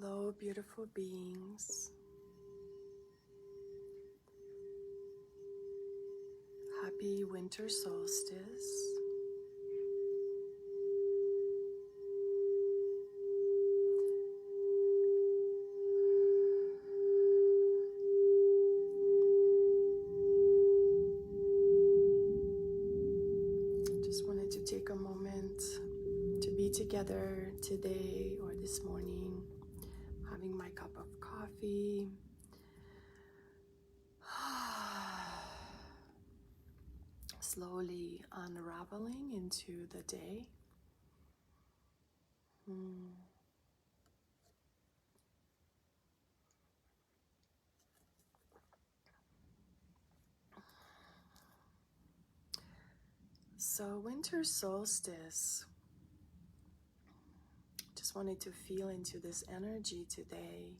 Hello, beautiful beings. Happy winter solstice. Just wanted to take a moment to be together today or this morning, having my cup of coffee. Slowly unraveling into the day. So winter solstice, just wanted to feel into this energy today.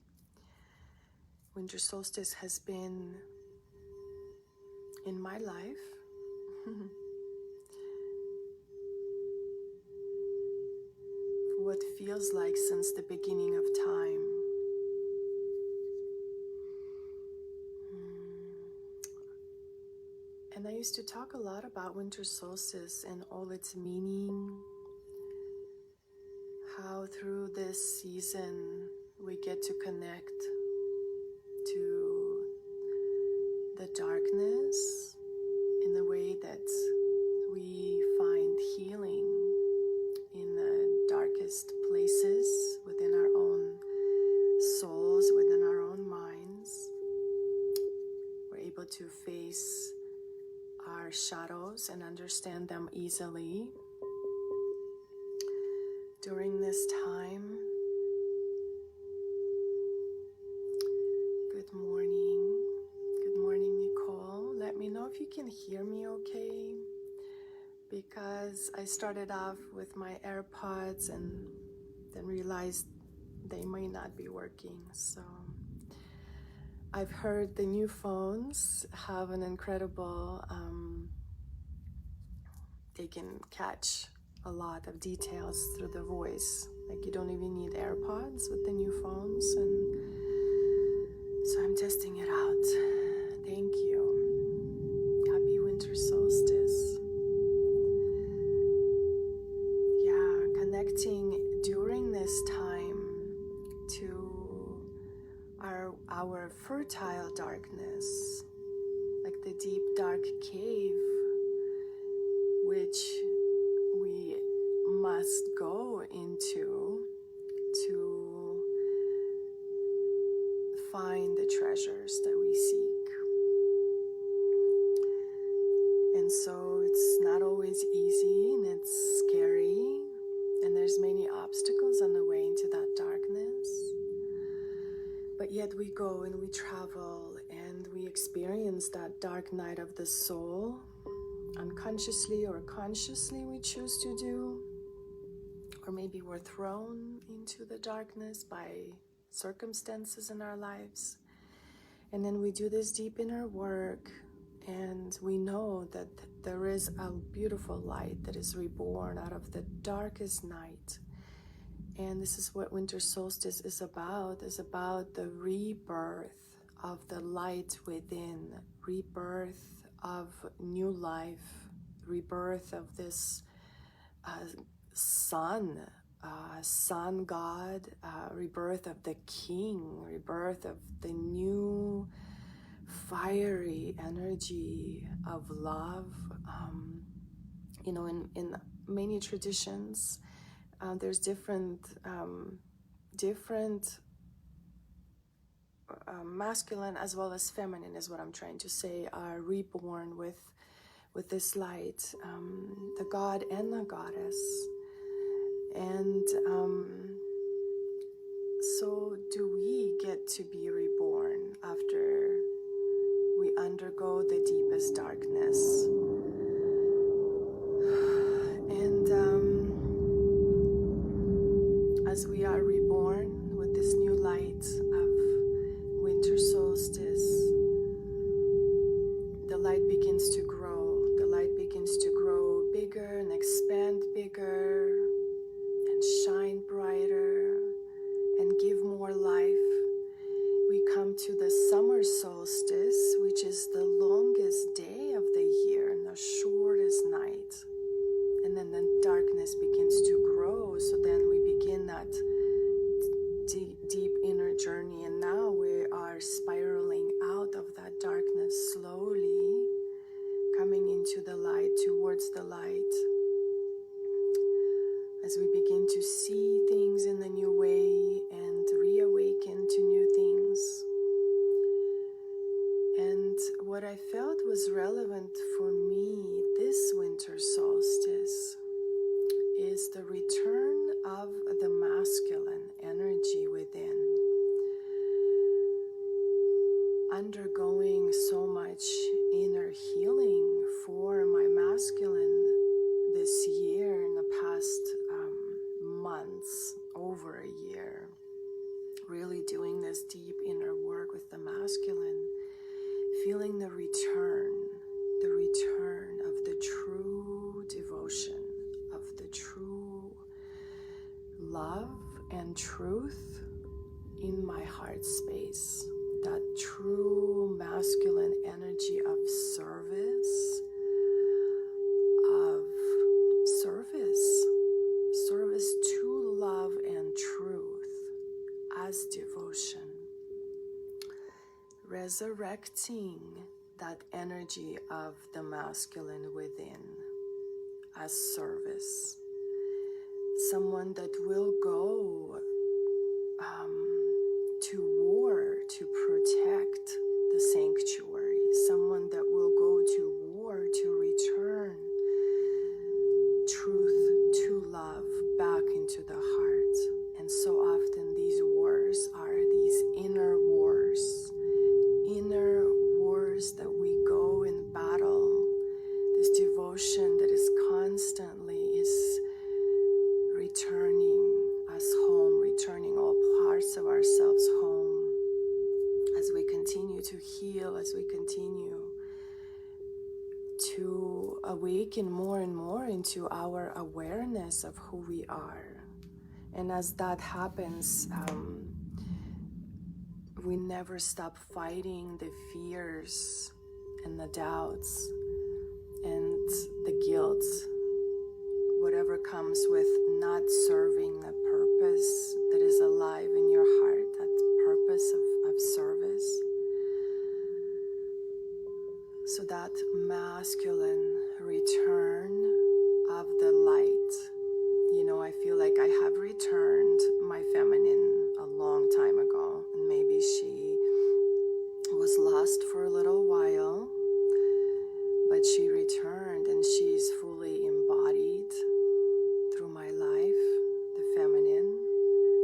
Winter solstice has been in my life what feels like since the beginning of time. And I used to talk a lot about winter solstice and all its meaning, how through this season we get to connect to the darkness in the way that we find healing in the darkest places within our own souls, within our own minds. We're able to face our shadows and understand them easily. During this time, good morning, Nicole. Let me know if you can hear me okay, because I started off with my AirPods and then realized they may not be working. So I've heard the new phones have an incredible, they can catch a lot of details through the voice. Like you don't even need AirPods with the new phones, and so I'm testing it out. Thank you. Happy winter solstice. Yeah, connecting during this time to our fertile darkness, like the deep dark cave, which we must go into to find the treasures that we seek. And so it's not always easy, and it's scary, and there's many obstacles on the way into that darkness. But yet we go and we travel and we experience that dark night of the soul. Unconsciously or consciously we choose to do, or maybe we're thrown into the darkness by circumstances in our lives, and then we do this deep inner work, and we know that there is a beautiful light that is reborn out of the darkest night. And this is what winter solstice is about the rebirth of the light within, rebirth of new life, rebirth of this sun god, rebirth of the king, rebirth of the new fiery energy of love. In many traditions, there's different masculine as well as feminine, is what I'm trying to say, are reborn with this light, the god and the goddess. And so do we get to be reborn after we undergo the deepest darkness? And as we are reborn with this new light of winter solstice, the light begins to grow. The light begins to grow bigger and expand bigger and shine brighter and give more and truth in my heart space. That true masculine energy of service, service to love and truth as devotion. Resurrecting that energy of the masculine within as service. Someone that will go to war to protect the sanctuary. Someone that will go to war to return truth to love back into the heart. And so often these wars are these inner wars that we go in battle, this devotion that is constantly is returning us home, returning all parts of ourselves home as we continue to heal, as we continue to awaken more and more into our awareness of who we are. And as that happens, we never stop fighting the fears and the doubts and the guilt, whatever comes with not serving the purpose that is alive in your heart, that purpose of service. So that masculine return of the light. You know, I feel like I have returned my feminine a long time ago, and maybe she was lost for a little while, but she returned and she's fully embodied through my life, the feminine,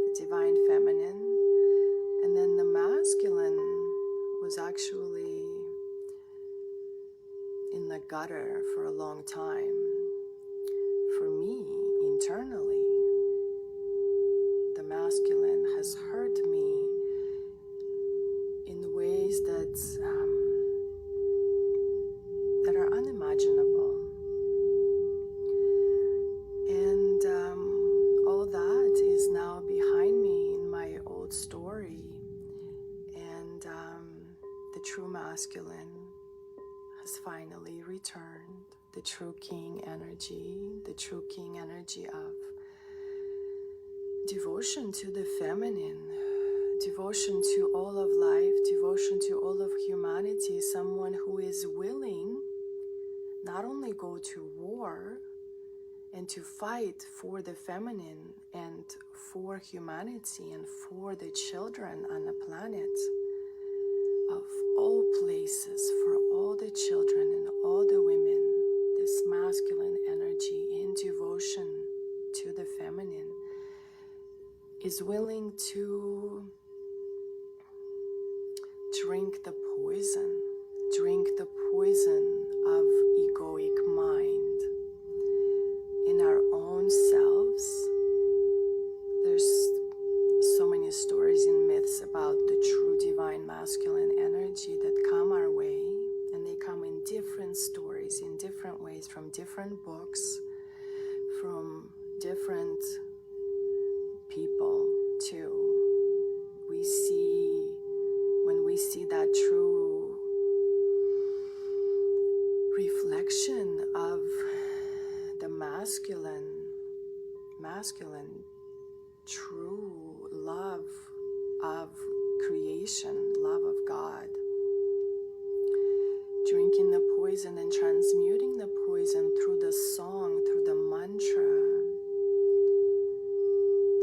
the divine feminine. And then the masculine was actually in the gutter for a long time. For me, internally, the masculine has hurt me in ways that are unimaginable. And all that is now behind me in my old story. And the true masculine has finally returned. The true king energy of devotion to the feminine, devotion to all of life, devotion to all of humanity, someone who is willing not only go to war and to fight for the feminine and for humanity and for the children on the planet, of all places, for all the children and all the women, this masculine energy in devotion to the feminine is willing to drink the poison of egoic mind in our own selves. There's so many stories and myths about the true divine masculine energy that come our way, and they come in different stories, in different ways, from different books, from different people too. When we see that true reflection of the masculine true love of creation, love of God, drinking the poison and transmuting the poison through the song, through the mantra,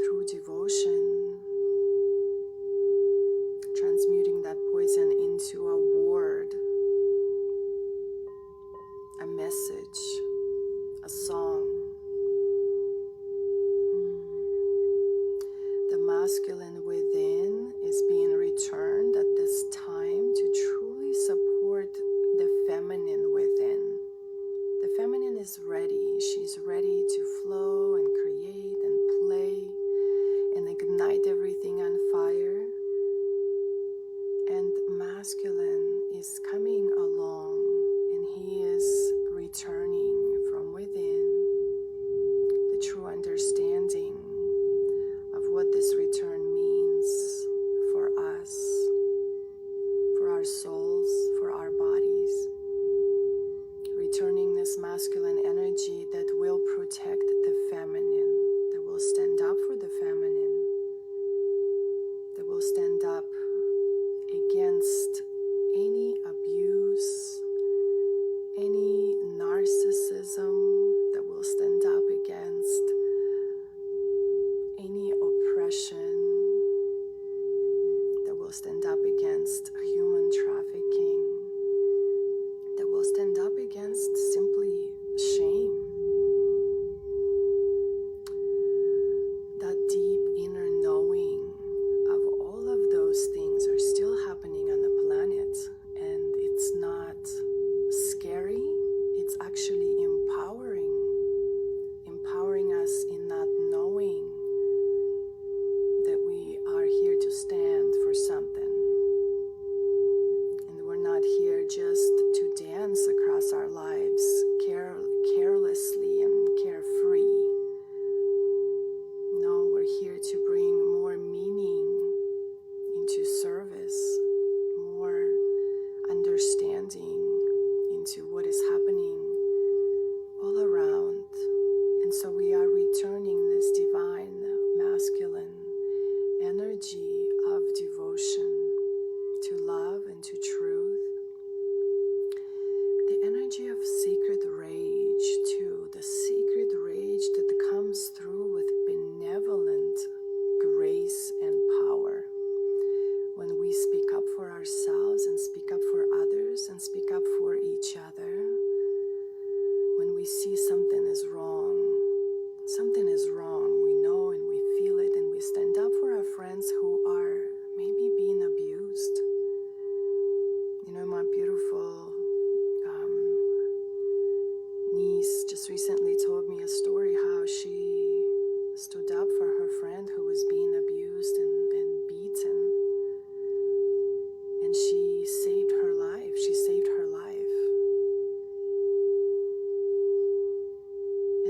through devotion, transmuting that poison into a word, a message, a song. The masculine within is being returned at this time to truly support the feminine within. The feminine is ready. She's ready to flow and create and play and ignite everything on fire. And masculine is coming along, and he is returning from within the true understanding of what this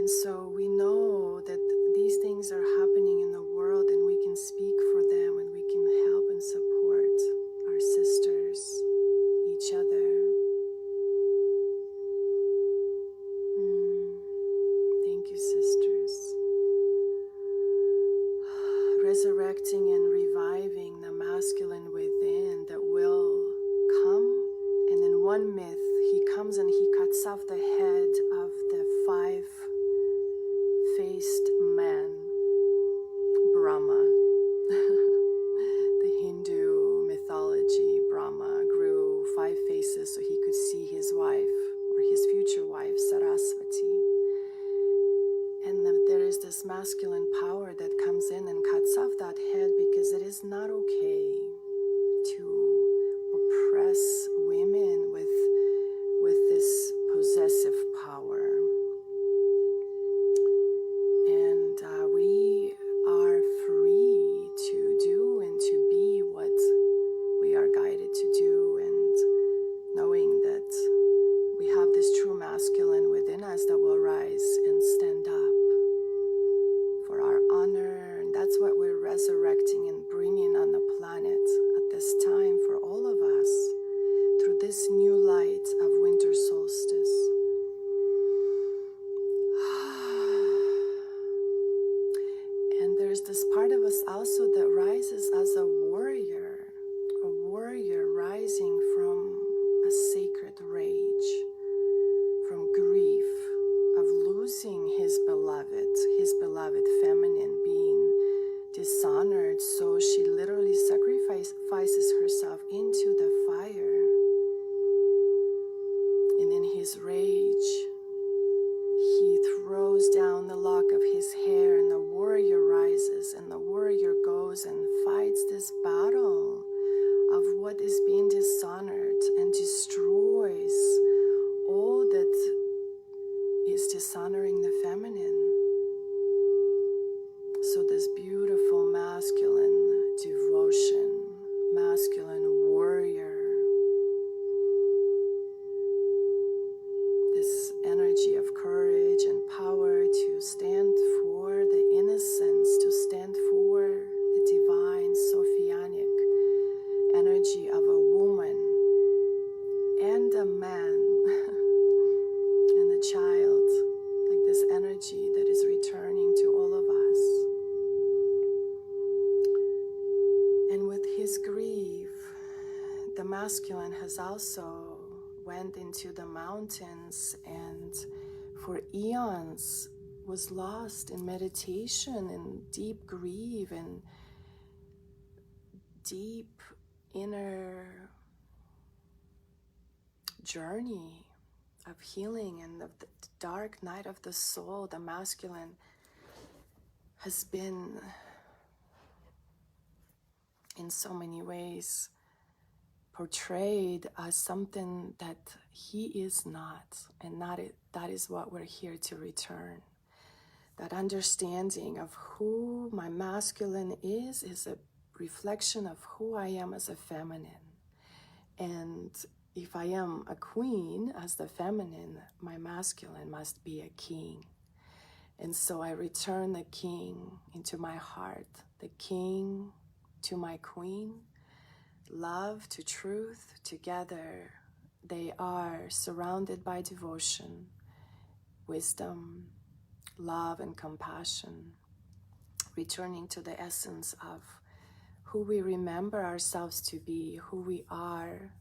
And so we know that these things are happening in the world, and we can speak for them, and we can help and support our sisters, each other. Thank you, sisters. Resurrecting and reviving the masculine within that will come. And in one myth, he comes and he cuts off the head of the 5-faced man, Brahma. The Hindu mythology, Brahma grew 5 faces so he could see his wife, or his future wife, Saraswati. And there is this masculine power that comes in and cuts off that head, because it is not okay to oppress women with this possessive power. And we are free to do and to be what we are guided to do, and knowing that we have this true masculine within us that will rise and stand up for our honor. And that's what we're resurrecting and bringing on the planet at this time for all of us, through this new light of winter solstice. And there's this part of us also that rises as a warrior rising from a sacred rage, from grief of losing his beloved feminine being dishonored. So she literally sacrifices herself into the fire. And in his rage, he throws down the lock of his hair, and the warrior rises, and the warrior goes and fights this battle of what is being dishonored, and destroys all that is dishonoring the feminine. So this beautiful masculine devotion, masculine warrior, this energy of courage and power to stand for the innocence, to stand for the divine Sophianic energy of a woman and a man and a child, like this energy that is returning to all of us. And with his grief, the masculine has also went into the mountains, and for eons was lost in meditation and deep grief and deep inner journey of healing and of the dark night of the soul. The masculine has been in so many ways portrayed as something that he is not, and that is what we're here to return. That understanding of who my masculine is a reflection of who I am as a feminine. And if I am a queen as the feminine, my masculine must be a king. And so I return the king into my heart, the king to my queen, love to truth. Together they are surrounded by devotion, wisdom, love, and compassion, returning to the essence of who we remember ourselves to be, who we are.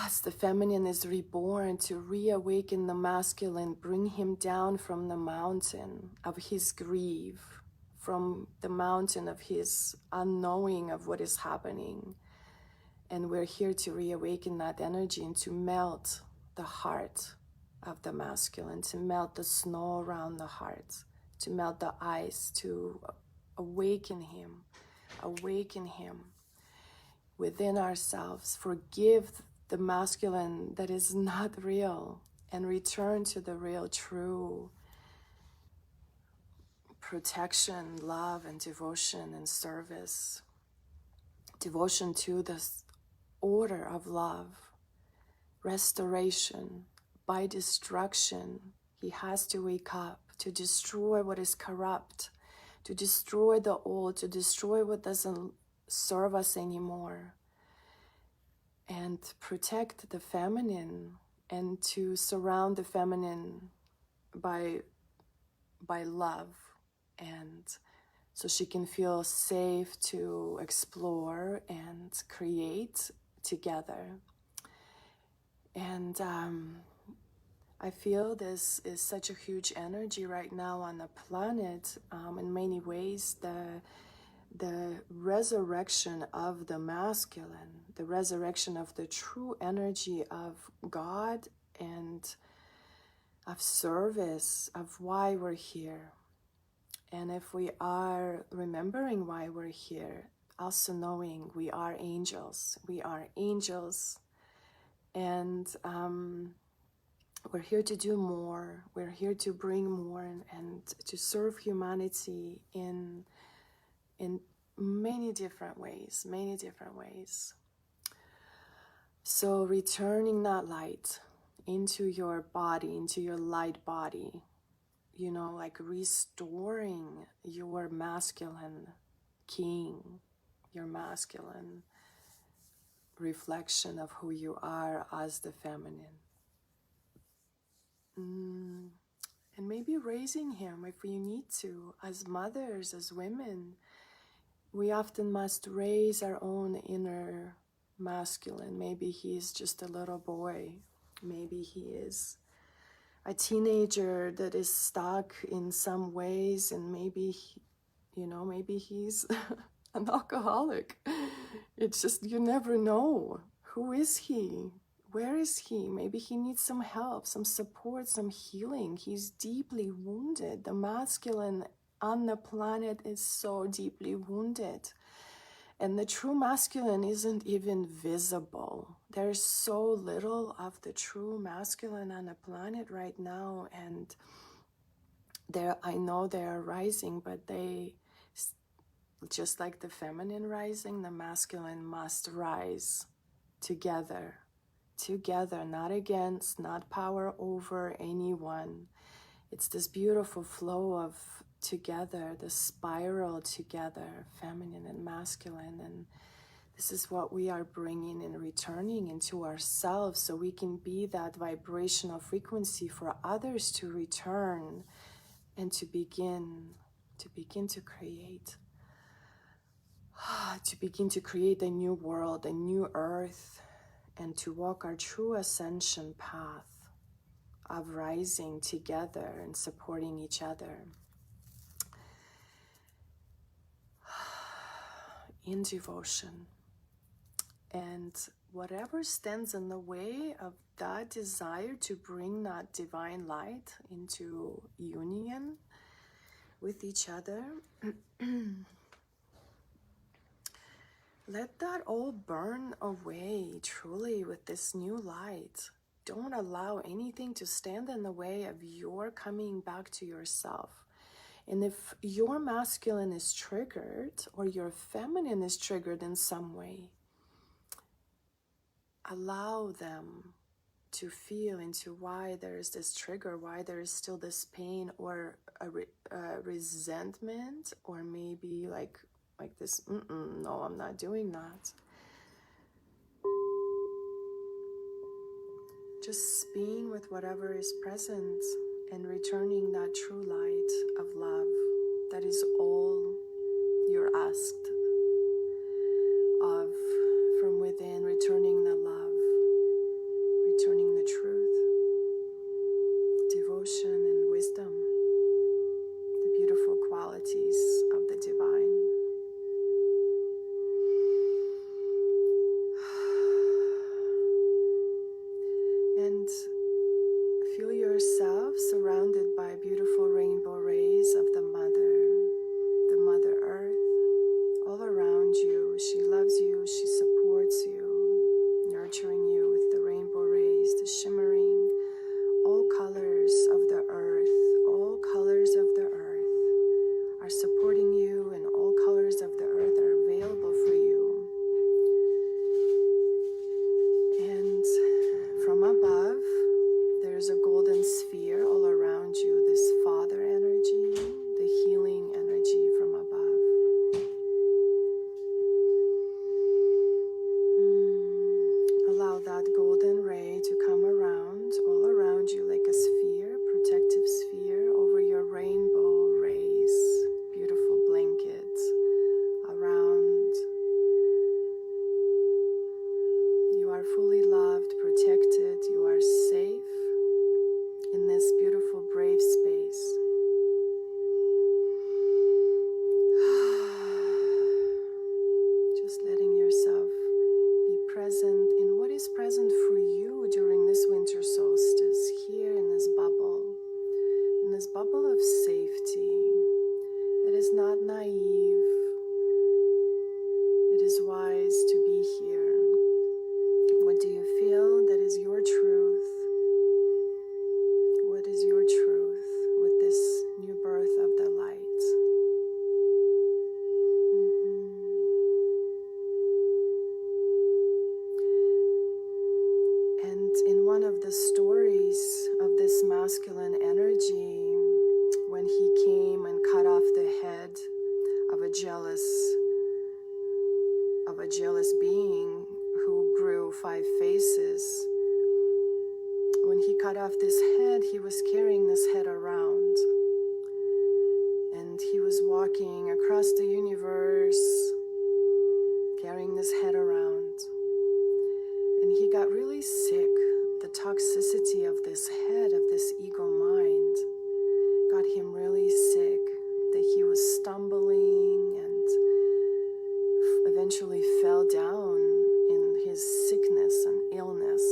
As the feminine is reborn, to reawaken the masculine, bring him down from the mountain of his grief, from the mountain of his unknowing of what is happening. And we're here to reawaken that energy and to melt the heart of the masculine, to melt the snow around the heart, to melt the ice, to awaken him within ourselves, forgive the masculine that is not real, and return to the real, true protection, love, and devotion and service. Devotion to this order of love, restoration by destruction. He has to wake up to destroy what is corrupt, to destroy the old, to destroy what doesn't serve us anymore, and protect the feminine, and to surround the feminine by love, and so she can feel safe to explore and create together. And I feel this is such a huge energy right now on the planet. In many ways, the resurrection of the masculine, the resurrection of the true energy of God and of service, of why we're here. And if we are remembering why we're here, also knowing we are angels, and we're here to do more. We're here to bring more and to serve humanity in many different ways, So returning that light into your body, into your light body, you know, like restoring your masculine king, your masculine reflection of who you are as the feminine. And maybe raising him if you need to. As mothers, as women, we often must raise our own inner masculine. Maybe he's just a little boy. Maybe he is a teenager that is stuck in some ways, and maybe, maybe he's an alcoholic. It's just, you never know. Who is he? Where is he? Maybe he needs some help, some support, some healing. He's deeply wounded. The masculine on the planet is so deeply wounded. And the true masculine isn't even visible. There's so little of the true masculine on the planet right now. And I know they're rising, but they, just like the feminine rising, the masculine must rise together, not against, not power over anyone. It's this beautiful flow of together, the spiral together, feminine and masculine. And this is what we are bringing and returning into ourselves, so we can be that vibrational frequency for others to return and to begin to create. To begin to create a new world, a new earth, and to walk our true ascension path of rising together and supporting each other. In devotion. And whatever stands in the way of that desire to bring that divine light into union with each other, let that all burn away truly with this new light. Don't allow anything to stand in the way of your coming back to yourself. And if your masculine is triggered or your feminine is triggered in some way, allow them to feel into why there is this trigger, why there is still this pain or a resentment, or maybe like this, no, I'm not doing that. Just being with whatever is present and returning that true light of love. That is all you're asked of from within, returning the love, returning the truth, devotion and wisdom, the beautiful qualities of the divine. And feel yourself surrounded by beautiful rainbow rays of the Mother Earth, all around you. She loves you, she supports you, nurturing you with the rainbow rays, the shimmering, all colors of the earth, all colors of the earth are supporting you, and all colors of the earth are available for you. And from above, cut off this head, he was carrying this head around. And he was walking across the universe, carrying this head around. And he got really sick. The toxicity of this head, of this ego mind, got him really sick, that he was stumbling and eventually fell down in his sickness and illness.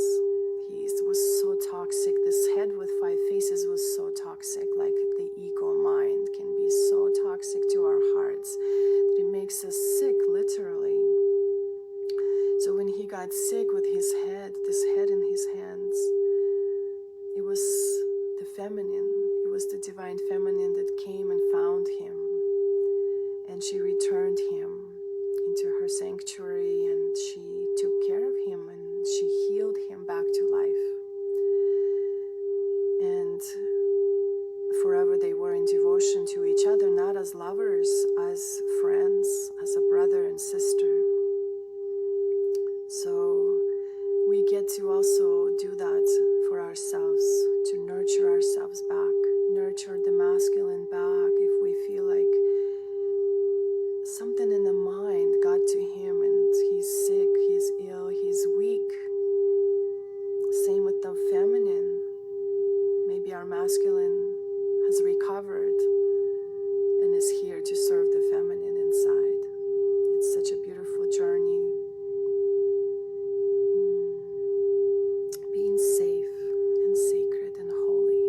He was so toxic. This head with 5 faces was so toxic, like the ego mind can be so toxic to our hearts that it makes us sick, literally. So when he got sick with his head, this head in his hands, it was the feminine, it was the divine feminine that came and found him. And she returned him into her sanctuary, and she took care of him, and she healed him back to life. And forever they were in devotion to each other, not as lovers, as friends, as a brother and sister. So we get to also do that for ourselves, to nurture ourselves back, nurture the masculine back if we feel like something in the mind got to him and he's sick, he's ill, he's weak. Same with the feminine. Maybe our masculine has recovered and is here to serve the feminine inside. It's such a beautiful journey. Being safe and sacred and holy.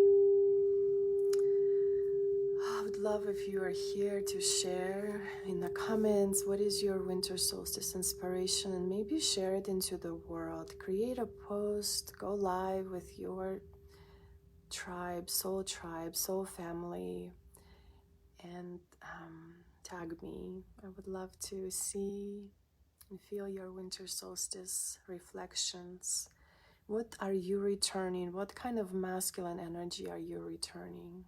I would love if you are here to share in the comments what is your winter solstice inspiration, and maybe share it into the world. Create a post, go live with your tribe, soul family, and tag me. I would love to see and feel your winter solstice reflections. What are you returning? What kind of masculine energy are you returning?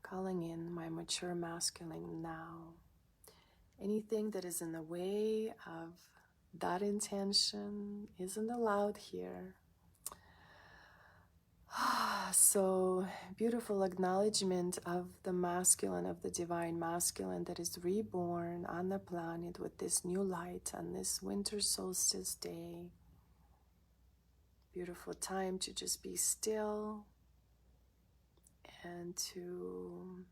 Calling in my mature masculine now. Anything that is in the way of that intention isn't allowed here. So beautiful acknowledgement of the masculine, of the divine masculine that is reborn on the planet with this new light on this winter solstice day. Beautiful time to just be still and to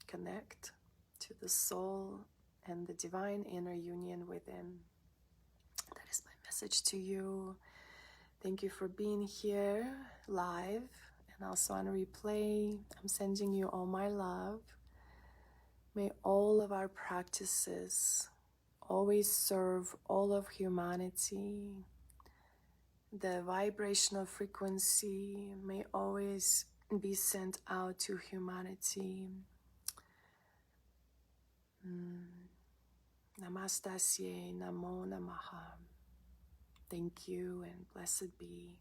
connect to the soul and the divine inner union within. That is my message to you. Thank you for being here live and also on replay. I'm sending you all my love. May all of our practices always serve all of humanity. The vibrational frequency may always be sent out to humanity. Namastasye, Namo Namaha. Thank you and blessed be.